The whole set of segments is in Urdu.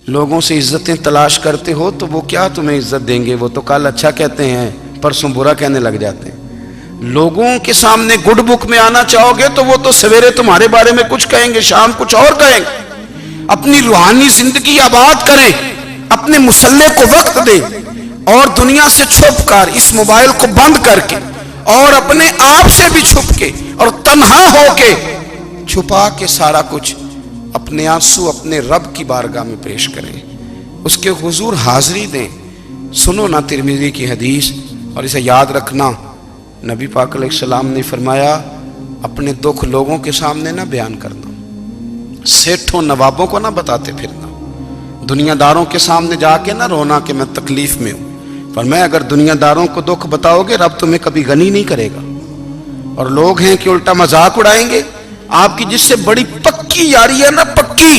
لوگوں سے عزتیں تلاش کرتے ہو تو وہ کیا تمہیں عزت دیں گے؟ وہ تو کل اچھا کہتے ہیں، پرسوں برا کہنے لگ جاتے ہیں۔ لوگوں کے سامنے گڈ بک میں آنا چاہو گے تو وہ تو سویرے تمہارے بارے میں کچھ کہیں گے، شام کچھ اور کہیں گے۔ اپنی روحانی زندگی آباد کریں، اپنے مسلح کو وقت دیں، اور دنیا سے چھپ کر اس موبائل کو بند کر کے اور اپنے آپ سے بھی چھپ کے اور تنہا ہو کے چھپا کے سارا کچھ اپنے آنسو اپنے رب کی بارگاہ میں پیش کریں، اس کے حضور حاضری دیں۔ سنو نا ترمذی کی حدیث، اور اسے یاد رکھنا، نبی پاک علیہ السلام نے فرمایا اپنے دکھ لوگوں کے سامنے نہ بیان کرنا، سیٹھوں نوابوں کو نہ بتاتے پھرنا، دنیا داروں کے سامنے جا کے نہ رونا کہ میں تکلیف میں ہوں۔ فرمایا اگر دنیا داروں کو دکھ بتاؤ گے رب تمہیں کبھی غنی نہیں کرے گا۔ اور لوگ ہیں کہ الٹا مذاق اڑائیں گے آپ کی، جس سے بڑی پکی یاری ہے نا، پکی،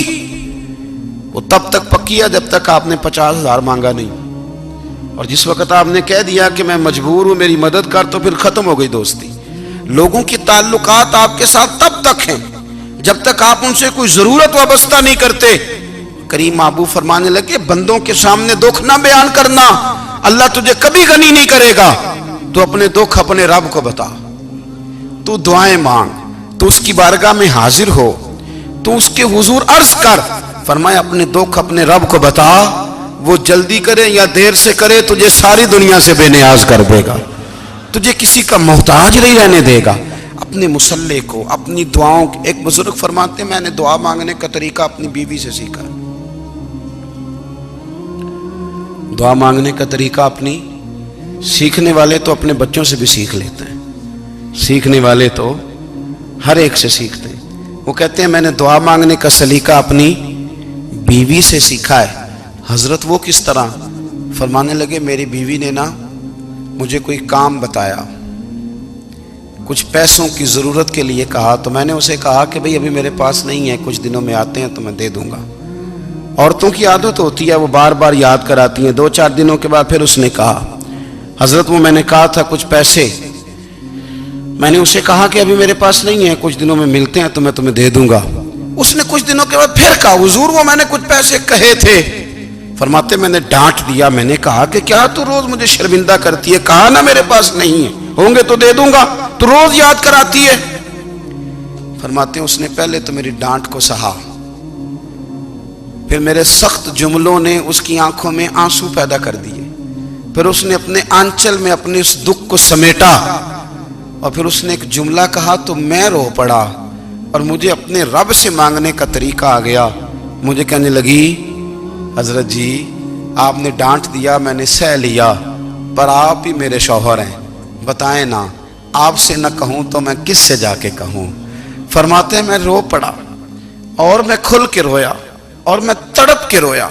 وہ تب تک پکی ہے جب تک آپ نے 50,000 مانگا نہیں، اور جس وقت آپ نے کہہ دیا کہ میں مجبور ہوں میری مدد کر، تو پھر ختم ہو گئی دوستی۔ لوگوں کی تعلقات آپ کے ساتھ تب تک ہیں جب تک آپ ان سے کوئی ضرورت وابستہ نہیں کرتے۔ کریم محبوب فرمانے لگے بندوں کے سامنے دکھ نہ بیان کرنا، اللہ تجھے کبھی غنی نہیں کرے گا۔ تو اپنے دکھ اپنے رب کو بتا، تو دعائیں مانگ، تو اس کی بارگاہ میں حاضر ہو، تو اس کے حضور عرض کر۔ فرمایا اپنے دکھ اپنے رب کو بتا، وہ جلدی کرے یا دیر سے کرے تجھے ساری دنیا سے بے نیاز کر دے گا، تجھے کسی کا محتاج نہیں رہنے دے گا۔ اپنے مسلح کو، اپنی دعاؤں، ایک بزرگ فرماتے ہیں میں نے دعا مانگنے کا طریقہ اپنی بیوی سے سیکھا، دعا مانگنے کا طریقہ اپنی، سیکھنے والے تو اپنے بچوں سے بھی سیکھ لیتے ہیں، سیکھنے والے تو ہر ایک سے سیکھتے ہیں۔ وہ کہتے ہیں میں نے دعا مانگنے کا سلیقہ اپنی بیوی سے سیکھا ہے۔ حضرت وہ کس طرح؟ فرمانے لگے میری بیوی نے نا مجھے کوئی کام بتایا، کچھ پیسوں کی ضرورت کے لیے کہا، تو میں نے اسے کہا کہ بھئی ابھی میرے پاس نہیں ہے، کچھ دنوں میں آتے ہیں تو میں دے دوں گا۔ عورتوں کی عادت ہوتی ہے وہ بار بار یاد کراتی ہیں، 2-4 دنوں کے بعد پھر اس نے کہا حضرت وہ میں نے کہا تھا کچھ پیسے، میں نے اسے کہا کہ ابھی میرے پاس نہیں ہے، کچھ دنوں میں ملتے ہیں تو میں تمہیں دے دوں گا۔ اس نے کچھ دنوں کے بعد پھر کہا حضور وہ میں نے کچھ پیسے کہے تھے۔ فرماتے میں نے ڈانٹ دیا، میں نے کہا کہ کیا تو روز مجھے شرمندہ کرتی ہے، کہا نا میرے پاس نہیں ہے، ہوں گے تو دے دوں گا، تو روز یاد کراتی ہے۔ فرماتے ہیں اس نے پہلے تو میری ڈانٹ کو سہا، پھر میرے سخت جملوں نے اس کی آنکھوں میں آنسو پیدا کر دیے، پھر اس نے اپنے آنچل میں اپنے اس دکھ کو سمیٹا، اور پھر اس نے ایک جملہ کہا تو میں رو پڑا، اور مجھے اپنے رب سے مانگنے کا طریقہ آ گیا۔ مجھے کہنے لگی حضرت جی آپ نے ڈانٹ دیا میں نے سہ لیا، پر آپ ہی میرے شوہر ہیں، بتائیں نا آپ سے نہ کہوں تو میں کس سے جا کے کہوں۔ فرماتے ہیں میں رو پڑا، اور میں کھل کے رویا، اور میں تڑپ کے رویا،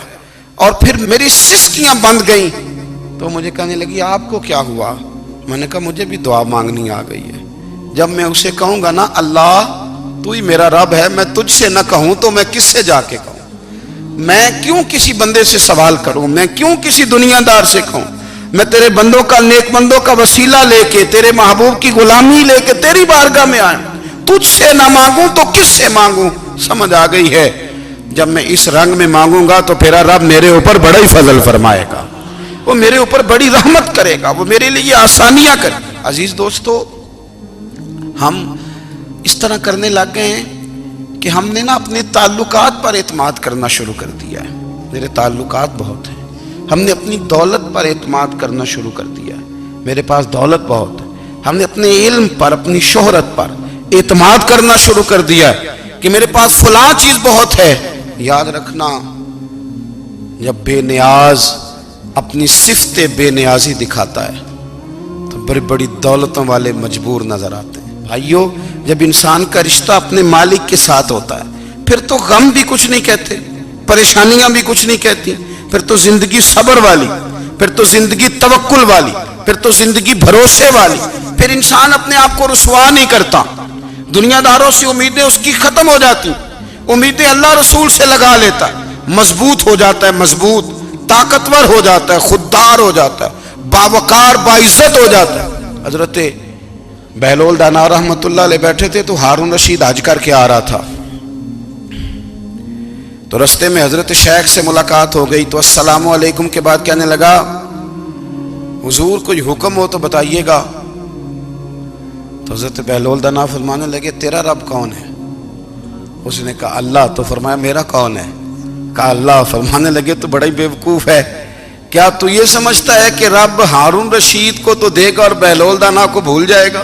اور پھر میری سسکیاں بند گئیں۔ تو مجھے کہنے لگی آپ کو کیا ہوا؟ میں نے کہا مجھے بھی دعا مانگنی آ گئی ہے، جب میں اسے کہوں گا نا اللہ تو ہی میرا رب ہے، میں تجھ سے نہ کہوں تو میں کس سے جا کے کہوں؟ میں کیوں کسی بندے سے سوال کروں؟ میں کیوں کسی دنیا دار سے کہوں؟ میں تیرے بندوں کا، نیک بندوں کا وسیلہ لے کے، تیرے محبوب کی غلامی لے کے تیری بارگاہ میں آیا، تجھ سے نہ مانگوں تو کس سے مانگوں؟ سمجھ آ گئی ہے؟ جب میں اس رنگ میں مانگوں گا تو پھر رب میرے اوپر بڑا ہی فضل فرمائے گا، وہ میرے اوپر بڑی رحمت کرے گا، وہ میرے لیے آسانیاں کرے گا۔ عزیز دوستو، ہم اس طرح کرنے لگ گئے ہیں کہ ہم نے نا اپنے تعلقات پر اعتماد کرنا شروع کر دیا ہے۔ میرے تعلقات بہت ہیں، ہم نے اپنی دولت پر اعتماد کرنا شروع کر دیا ہے، میرے پاس دولت بہت ہے۔ ہم نے اپنے علم پر، اپنی شہرت پر اعتماد کرنا شروع کر دیا ہے کہ میرے پاس فلاں چیز بہت ہے۔ یاد رکھنا جب بے نیاز اپنی صفت بے نیازی دکھاتا ہے تو بڑی بڑی دولتوں والے مجبور نظر آتے ہیں۔ بھائیو جب انسان کا رشتہ اپنے مالک کے ساتھ ہوتا ہے پھر تو غم بھی کچھ نہیں کہتے، پریشانیاں بھی کچھ نہیں کہتی، پھر تو زندگی صبر والی، پھر تو زندگی توکل والی، پھر تو زندگی بھروسے والی، پھر انسان اپنے آپ کو رسوا نہیں کرتا، دنیا داروں سے امیدیں اس کی ختم ہو جاتی، امیدیں اللہ رسول سے لگا لیتا ہے، مضبوط ہو جاتا ہے، مضبوط، طاقتور ہو جاتا ہے، خوددار ہو جاتا ہے، باوقار باعزت ہو جاتا ہے۔ حضرت بہلول دانا رحمت اللہ علیہ بیٹھے تھے تو ہارون رشید حج کر کے آ رہا تھا، تو رستے میں حضرت شیخ سے ملاقات ہو گئی تو السلام علیکم کے بعد کہنے لگا حضور کوئی حکم ہو تو بتائیے گا. تو حضرت بہلول دانا فرمانے لگے تیرا رب کون ہے؟ اس نے کہا اللہ. تو فرمایا میرا کون ہے؟ کہا اللہ. فرمانے لگے تو بڑا ہی بیوقوف ہے، کیا تو یہ سمجھتا ہے کہ رب ہارون رشید کو تو دے گا اور بہلول دانا کو بھول جائے گا؟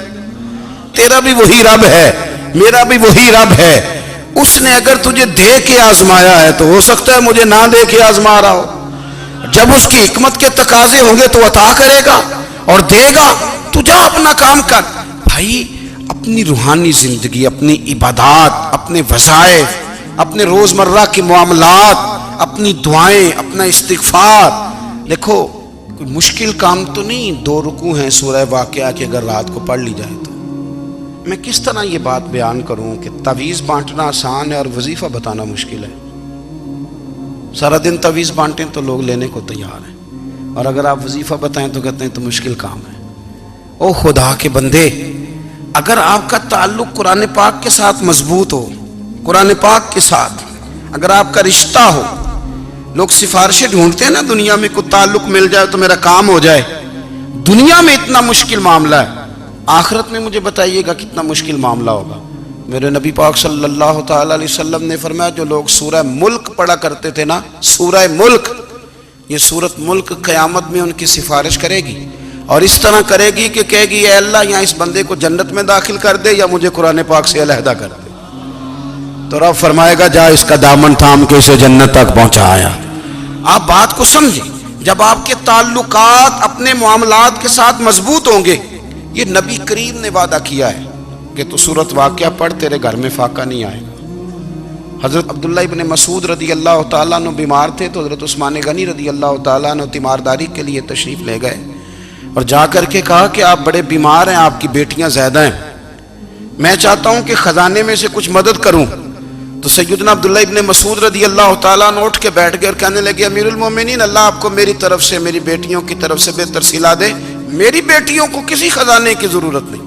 تیرا بھی وہی رب ہے، میرا بھی وہی رب ہے. اس نے اگر تجھے دے کے آزمایا ہے تو ہو سکتا ہے مجھے نہ دے کے آزما رہا ہو. جب اس کی حکمت کے تقاضے ہوں گے تو عطا کرے گا اور دے گا. تو جا اپنا کام کر. بھائی اپنی روحانی زندگی، اپنی عبادات، اپنے وظائف، اپنے روزمرہ کے معاملات، اپنی دعائیں، اپنا استغفار. دیکھو کوئی مشکل کام تو نہیں 2 رکوع ہیں سورہ واقعہ کہ اگر رات کو پڑھ لی جائے تو. میں کس طرح یہ بات بیان کروں کہ تعویذ بانٹنا آسان ہے اور وظیفہ بتانا مشکل ہے. سارا دن تعویذ بانٹیں تو لوگ لینے کو تیار ہیں، اور اگر آپ وظیفہ بتائیں تو کہتے ہیں تو مشکل کام ہے. او خدا کے بندے، اگر آپ کا تعلق قرآن پاک کے ساتھ مضبوط ہو، قرآن پاک کے ساتھ اگر آپ کا رشتہ ہو، لوگ سفارشیں ڈھونڈتے ہیں نا دنیا میں، کوئی تعلق مل جائے تو میرا کام ہو جائے. دنیا میں اتنا مشکل معاملہ ہے، آخرت میں مجھے بتائیے گا کتنا مشکل معاملہ ہوگا. میرے نبی پاک صلی اللہ تعالی علیہ وسلم نے فرمایا جو لوگ سورہ ملک پڑھا کرتے تھے نا، سورہ ملک، یہ سورت ملک قیامت میں ان کی سفارش کرے گی، اور اس طرح کرے گی کہ کہے گی اے اللہ یہاں اس بندے کو جنت میں داخل کر دے یا مجھے قرآن پاک سے علیحدہ کر دے. تو رب فرمائے گا جا اس کا دامن تھام کے اسے جنت تک پہنچایا. آپ بات کو سمجھیں، جب آپ کے تعلقات اپنے معاملات کے ساتھ مضبوط ہوں گے، یہ نبی کریم نے وعدہ کیا ہے کہ تو سورت واقعہ پڑھ تیرے گھر میں فاقہ نہیں آئے گا. حضرت عبداللہ ابن مسعود رضی اللہ تعالیٰ عنہ بیمار تھے تو حضرت عثمان غنی رضی اللہ تعالیٰ عنہ تیمارداری کے لیے تشریف لے گئے اور جا کر کے کہا کہ آپ بڑے بیمار ہیں، آپ کی بیٹیاں زیادہ ہیں، میں چاہتا ہوں کہ خزانے میں سے کچھ مدد کروں. تو سیدنا عبداللہ ابن مسعود رضی اللہ تعالیٰ عنہ اٹھ کے بیٹھ گئے اور کہنے لگے امیر المومنین، اللہ آپ کو میری طرف سے، میری بیٹیوں کی طرف سے بہتر صلہ دے. میری بیٹیوں کو کسی خزانے کی ضرورت نہیں،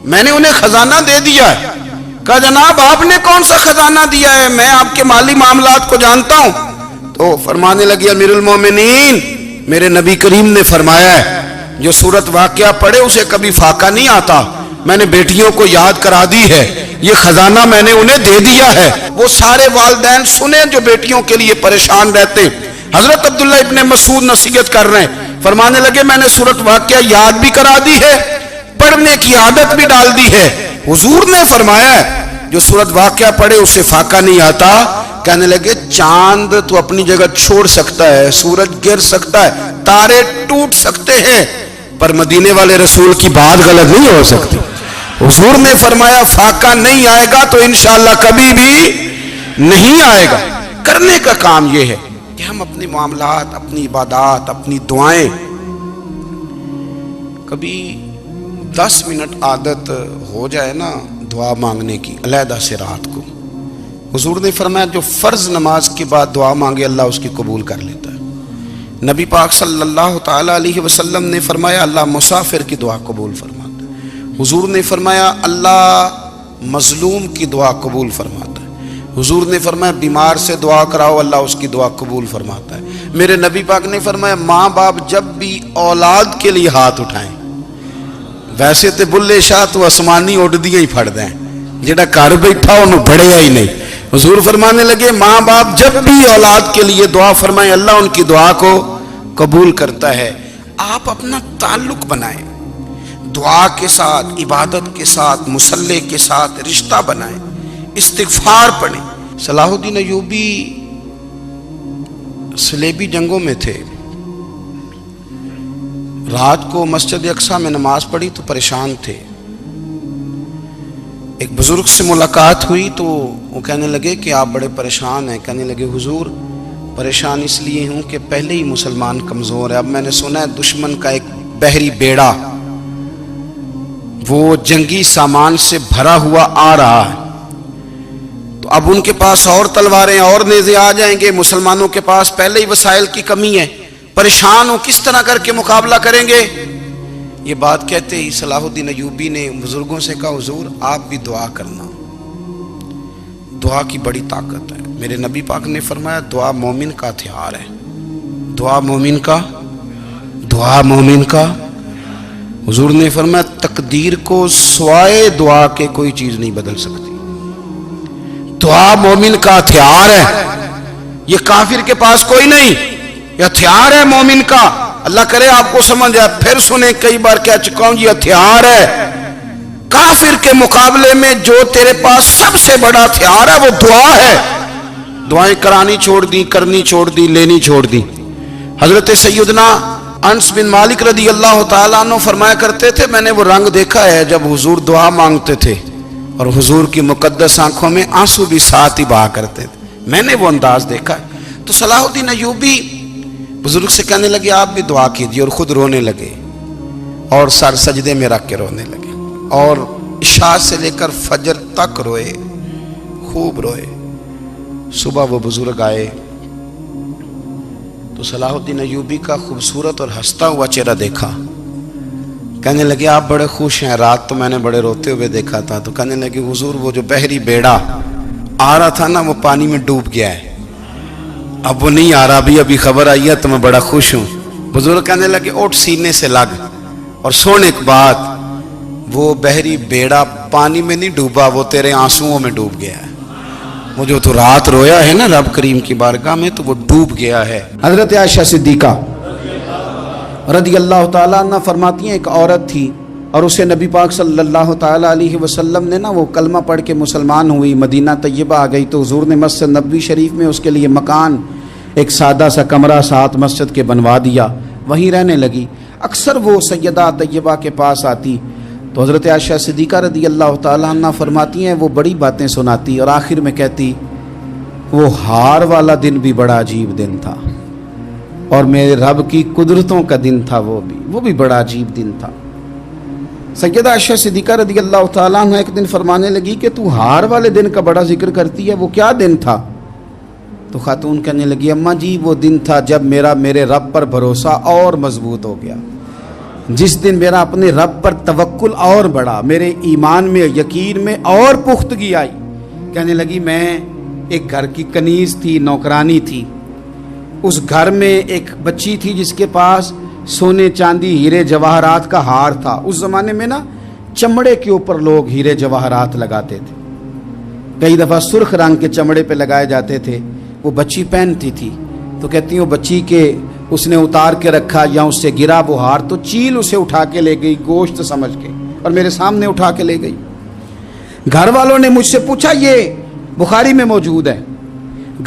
میں نے انہیں خزانہ دے دیا ہے. کہا جناب آپ نے کون سا خزانہ دیا ہے، میں آپ کے مالی معاملات کو جانتا ہوں. تو فرمانے لگے امیر المومنین، میرے نبی کریم نے فرمایا ہے جو سورت واقعہ پڑھے اسے کبھی فاقہ نہیں آتا. میں نے بیٹیوں کو یاد کرا دی ہے، یہ خزانہ میں نے انہیں دے دیا ہے. وہ سارے والدین سنیں جو بیٹیوں کے لیے پریشان رہتے. حضرت عبداللہ ابن مسعود نصیحت کر رہے ہیں، فرمانے لگے میں نے سورت واقعہ یاد بھی کرا دی ہے، پڑھنے کی عادت بھی ڈال دی ہے. حضور نے فرمایا ہے جو سورت واقعہ پڑھے اسے فاقہ نہیں آتا. کہنے لگے چاند تو اپنی جگہ چھوڑ سکتا ہے، سورج گر سکتا ہے، تارے ٹوٹ سکتے ہیں، پر مدینے والے رسول کی بات غلط نہیں ہو سکتی. حضور نے فرمایا فاقہ نہیں آئے گا تو انشاءاللہ کبھی بھی نہیں آئے گا. کرنے کا کام یہ ہے کہ ہم اپنے معاملات، اپنی عبادات، اپنی دعائیں، کبھی 10 منٹ عادت ہو جائے نا دعا مانگنے کی علیحدہ سے رات کو. حضور نے فرمایا جو فرض نماز کے بعد دعا مانگے اللہ اس کی قبول کر لیتا ہے. نبی پاک صلی اللہ تعالی علیہ وسلم نے فرمایا اللہ مسافر کی دعا قبول فرماتا ہے. حضور نے فرمایا اللہ مظلوم کی دعا قبول فرماتا ہے. حضور نے فرمایا بیمار سے دعا کراؤ اللہ اس کی دعا قبول فرماتا ہے. میرے نبی پاک نے فرمایا ماں باپ جب بھی اولاد کے لیے ہاتھ اٹھائیں، ویسے تے بلے شاہ تو آسمانی اڈ دیا ہی پھڑ دیں، جڑا گھر بیٹھا انہوں بڑھیا ہی نہیں. حضور فرمانے لگے ماں باپ جب بھی اولاد کے لیے دعا فرمائیں اللہ ان کی دعا کو قبول کرتا ہے. آپ اپنا تعلق بنائیں دعا کے ساتھ، عبادت کے ساتھ، مصلی کے ساتھ رشتہ بنائیں، استغفار پڑھیں. صلاح الدین ایوبی صلیبی جنگوں میں تھے، رات کو مسجد اقصیٰ میں نماز پڑھی تو پریشان تھے. ایک بزرگ سے ملاقات ہوئی تو وہ کہنے لگے کہ آپ بڑے پریشان ہیں. کہنے لگے حضور پریشان اس لیے ہوں کہ پہلے ہی مسلمان کمزور ہے، اب میں نے سنا ہے دشمن کا ایک بحری بیڑا وہ جنگی سامان سے بھرا ہوا آ رہا ہے، تو اب ان کے پاس اور تلواریں اور نیزے آ جائیں گے، مسلمانوں کے پاس پہلے ہی وسائل کی کمی ہے، پریشان ہو کس طرح کر کے مقابلہ کریں گے. یہ بات کہتے ہی صلاح الدین ایوبی نے بزرگوں سے کہا حضور آپ بھی دعا کرنا، دعا کی بڑی طاقت ہے. میرے نبی پاک نے فرمایا دعا مومن کا ہتھیار ہے، دعا مومن کا، دعا مومن کا۔ حضور نے فرمایا تقدیر کو سوائے دعا کے کوئی چیز نہیں بدل سکتی، دعا مومن کا ہتھیار ہے، یہ کافر کے پاس کوئی نہیں، یہ ہتھیار ہے مومن کا۔ اللہ کرے آپ کو سمجھ آئے، پھر سنیں، کئی بار کہہ چکا ہوں یہ ہتھیار ہے۔ کافر کے مقابلے میں جو تیرے پاس سب سے بڑا ہتھیار ہے وہ دعا ہے۔ دعائیں کرانی چھوڑ دی، کرنی چھوڑ دی، لینی چھوڑ دی۔ حضرت سیدنا انس بن مالک رضی اللہ تعالیٰ عنہ فرمایا کرتے تھے، میں نے وہ رنگ دیکھا ہے جب حضور دعا مانگتے تھے اور حضور کی مقدس آنکھوں میں آنسو بھی ساتھ ہی بہا کرتے تھے، میں نے وہ انداز دیکھا ہے۔ تو صلاح الدین ایوبی بزرگ سے کہنے لگے آپ بھی دعا کیجیے، اور خود رونے لگے اور سر سجدے میں رکھ کے رونے لگے، اور عشاء سے لے کر فجر تک روئے، خوب روئے۔ صبح وہ بزرگ آئے تو صلاح الدین ایوبی کا خوبصورت اور ہنستا ہوا چہرہ دیکھا، کہنے لگے آپ بڑے خوش ہیں، رات تو میں نے بڑے روتے ہوئے دیکھا تھا۔ تو کہنے لگے حضور وہ جو بحری بیڑا آ رہا تھا نا وہ پانی میں ڈوب گیا ہے، اب وہ نہیں آ رہا، ابھی خبر آئی ہے تو میں بڑا خوش ہوں۔ بزرگ کہنے لگے اٹھ سینے سے لگ اور سن ایک بات، وہ بحری بیڑا پانی میں نہیں ڈوبا، وہ تیرے آنسوؤں میں ڈوب گیا ہے۔ وہ جو تو رات رویا ہے نا رب کریم کی بارگاہ میں تو وہ ڈوب گیا ہے۔ حضرت عائشہ صدیقہ رضی اللہ تعالیٰ عنہ فرماتی ہیں ایک عورت تھی اور اسے نبی پاک صلی اللہ تعالیٰ علیہ وسلم نے نا وہ کلمہ پڑھ کے مسلمان ہوئی، مدینہ طیبہ آ گئی تو حضور نے مسجد نبوی شریف میں اس کے لیے مکان، ایک سادہ سا کمرہ ساتھ مسجد کے بنوا دیا، وہیں رہنے لگی۔ اکثر وہ سیدہ طیبہ کے پاس آتی تو حضرت عائشہ صدیقہ رضی اللہ تعالیٰ عنہ فرماتی ہیں وہ بڑی باتیں سناتی اور آخر میں کہتی وہ ہار والا دن بھی بڑا عجیب دن تھا اور میرے رب کی قدرتوں کا دن تھا، وہ بھی بڑا عجیب دن تھا۔ سیدہ عائشہ صدیقہ رضی اللہ تعالیٰ عنہ ایک دن فرمانے لگی کہ تو ہار والے دن کا بڑا ذکر کرتی ہے، وہ کیا دن تھا؟ تو خاتون کہنے لگی اماں جی وہ دن تھا جب میرے رب پر بھروسہ اور مضبوط ہو گیا، جس دن میرا اپنے رب پر توکل اور بڑھا، میرے ایمان میں یقین میں اور پختگی آئی۔ کہنے لگی میں ایک گھر کی کنیز تھی، نوکرانی تھی، اس گھر میں ایک بچی تھی جس کے پاس سونے چاندی ہیرے جواہرات کا ہار تھا۔ اس زمانے میں نا چمڑے کے اوپر لوگ ہیرے جواہرات لگاتے تھے، کئی دفعہ سرخ رنگ کے چمڑے پہ لگائے جاتے تھے، وہ بچی پہنتی تھی۔ تو کہتی ہیں وہ بچی کے اس نے اتار کے رکھا یا اس سے گرا وہ ہار تو چیل اسے اٹھا کے لے گئی گوشت سمجھ کے اور میرے سامنے اٹھا کے لے گئی۔ گھر والوں نے مجھ سے پوچھا، یہ بخاری میں موجود ہے،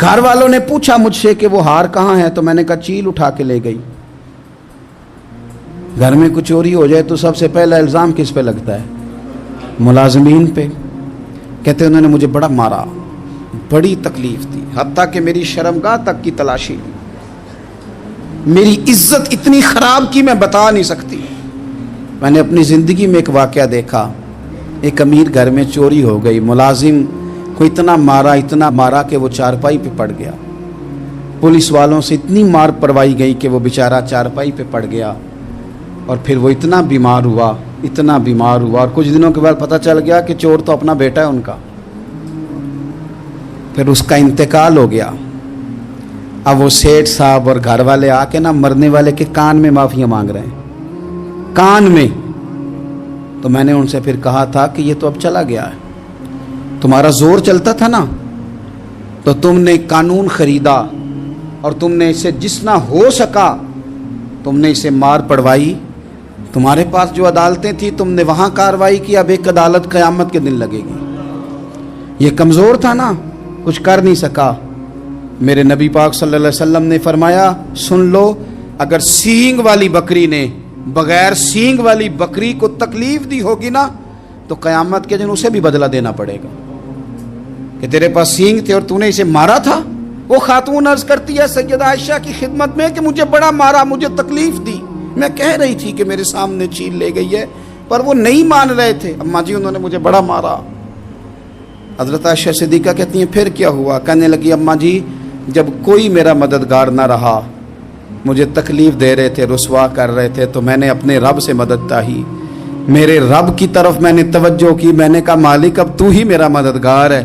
گھر والوں نے پوچھا مجھ سے کہ وہ ہار کہاں ہے تو میں نے کہا چیل اٹھا کے لے گئی۔ گھر میں کچھ چوری ہو جائے تو سب سے پہلا الزام کس پہ لگتا ہے؟ ملازمین پہ۔ کہتے انہوں نے مجھے بڑا مارا، بڑی تکلیف تھی، حتیٰ کہ میری شرمگاہ تک کی تلاشی لی، میری عزت اتنی خراب کی میں بتا نہیں سکتی۔ میں نے اپنی زندگی میں ایک واقعہ دیکھا، ایک امیر گھر میں چوری ہو گئی، ملازم کو اتنا مارا کہ وہ چارپائی پہ پڑ گیا، پولیس والوں سے اتنی مار پروائی گئی کہ وہ بیچارہ چارپائی پہ پڑ گیا، اور پھر وہ اتنا بیمار ہوا اور کچھ دنوں کے بعد پتہ چل گیا کہ چور تو اپنا بیٹا ہے ان کا، پھر اس کا انتقال ہو گیا۔ اب وہ سیٹھ صاحب اور گھر والے آ کے نا مرنے والے کے کان میں معافیاں مانگ رہے ہیں، کان میں۔ تو میں نے ان سے پھر کہا تھا کہ یہ تو اب چلا گیا ہے، تمہارا زور چلتا تھا نا تو تم نے قانون خریدا اور تم نے اسے جتنا ہو سکا تم نے اسے مار پڑوائی، تمہارے پاس جو عدالتیں تھیں تم نے وہاں کارروائی کی، اب ایک عدالت قیامت کے دن لگے گی۔ یہ کمزور تھا نا، کچھ کر نہیں سکا۔ میرے نبی پاک صلی اللہ علیہ وسلم نے فرمایا سن لو، اگر سینگ والی بکری نے بغیر سینگ والی بکری کو تکلیف دی ہوگی نا تو قیامت کے دن اسے بھی بدلہ دینا پڑے گا کہ تیرے پاس سینگ تھے اور تو نے اسے مارا تھا۔ وہ خاتون عرض کرتی ہے سیدہ عائشہ کی خدمت میں کہ مجھے بڑا مارا، مجھے تکلیف دی، میں کہہ رہی تھی کہ میرے سامنے چیل لے گئی ہے پر وہ نہیں مان رہے تھے، اماں جی انہوں نے مجھے بڑا مارا۔ حضرت عائشہ صدیقہ کہتی ہیں پھر کیا ہوا؟ کہنے لگی اماں جی جب کوئی میرا مددگار نہ رہا، مجھے تکلیف دے رہے تھے، رسوا کر رہے تھے، تو میں نے اپنے رب سے مدد چاہی، میرے رب کی طرف میں نے توجہ کی، میں نے کہا مالک اب تو ہی میرا مددگار ہے،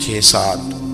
6-7,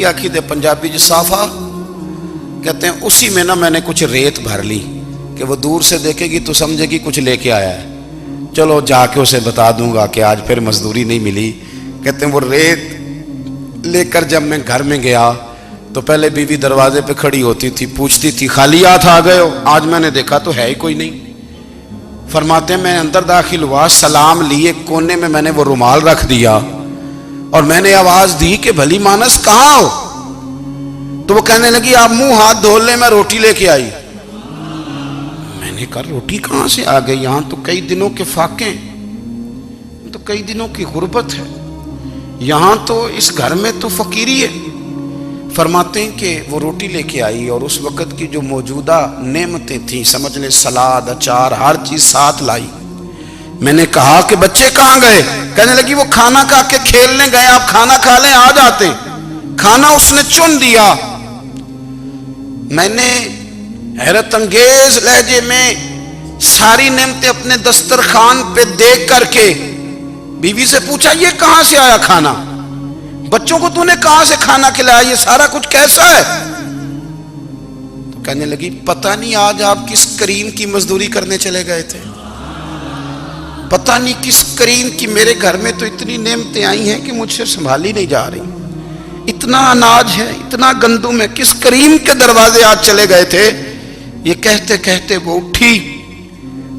پکی آخی دے پنجابی جو صافا کہتے ہیں اسی میں نا میں نے کچھ ریت بھر لی کہ وہ دور سے دیکھے گی تو سمجھے گی کچھ لے کے آیا ہے، چلو جا کے اسے بتا دوں گا کہ آج پھر مزدوری نہیں ملی۔ کہتے ہیں وہ ریت لے کر جب میں گھر میں گیا تو پہلے بیوی دروازے پہ کھڑی ہوتی تھی، پوچھتی تھی خالی ہاتھ آ گئے ہو؟ آج میں نے دیکھا تو ہے ہی کوئی نہیں۔ فرماتے ہیں میں اندر داخل ہوا، سلام لیے، کونے میں میں نے وہ رومال رکھ دیا اور میں نے آواز دی کہ بھلی مانس کہاں ہو؟ تو وہ کہنے لگی آپ منہ ہاتھ دھو لیں، میں روٹی لے کے آئی۔ میں نے کہا روٹی کہاں سے آ گئی؟ یہاں تو کئی دنوں کے فاقے، تو کئی دنوں کی غربت ہے، یہاں تو اس گھر میں تو فقیری ہے۔ فرماتے ہیں کہ وہ روٹی لے کے آئی اور اس وقت کی جو موجودہ نعمتیں تھیں، سمجھ لیں سلاد، اچار، ہر چیز ساتھ لائی۔ میں نے کہا کہ بچے کہاں گئے؟ کہنے لگی وہ کھانا کھا کے کھیلنے گئے، آپ کھانا کھا لیں آ جاتے۔ کھانا اس نے چن دیا۔ میں نے حیرت انگیز لہجے میں ساری نعمتیں اپنے دسترخوان پہ دیکھ کر کے بیوی سے پوچھا یہ کہاں سے آیا کھانا؟ بچوں کو تو نے کہاں سے کھانا کھلایا؟ یہ سارا کچھ کیسا ہے؟ تو کہنے لگی پتہ نہیں آج آپ کس کریم کی مزدوری کرنے چلے گئے تھے، پتہ نہیں کس کریم کی، میرے گھر میں تو اتنی نعمتیں آئی ہیں کہ مجھ سے سنبھالی نہیں جا رہی، اتنا اناج ہے، اتنا گندم ہے، کس کریم کے دروازے آج چلے گئے تھے؟ یہ کہتے کہتے وہ اٹھی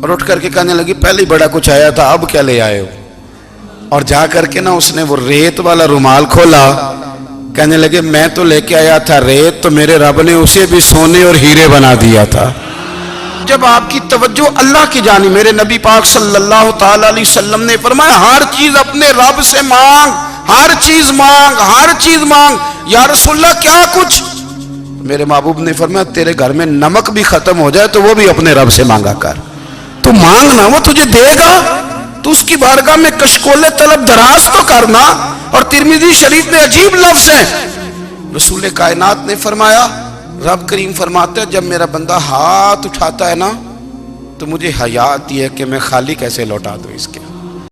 اور اٹھ کر کے کہنے لگی پہلے بڑا کچھ آیا تھا، اب کیا لے آئے ہو؟ اور جا کر کے نا اس نے وہ ریت والا رومال کھولا، کہنے لگے میں تو لے کے آیا تھا ریت، تو میرے رب نے اسے بھی سونے اور ہیرے بنا دیا تھا۔ جب آپ کی توجہ اللہ کی جانب، میرے نبی پاک صلی اللہ تعالی علیہ وسلم نے فرمایا ہر چیز اپنے رب سے مانگ، ہر چیز مانگ، ہر چیز مانگ۔ یا رسول اللہ کیا کچھ؟ میرے محبوب نے فرمایا تیرے گھر میں نمک بھی ختم ہو جائے تو وہ بھی اپنے رب سے مانگا کر، تو مانگنا وہ تجھے دے گا، تو اس کی بارگاہ میں کشکول طلب دراز تو کرنا۔ اور ترمذی شریف میں عجیب لفظ ہے، رسول کائنات نے فرمایا، رب کریم فرماتا ہے جب میرا بندہ ہاتھ اٹھاتا ہے نا تو مجھے حیا آتی ہے کہ میں خالی کیسے لوٹا دوں اس کے۔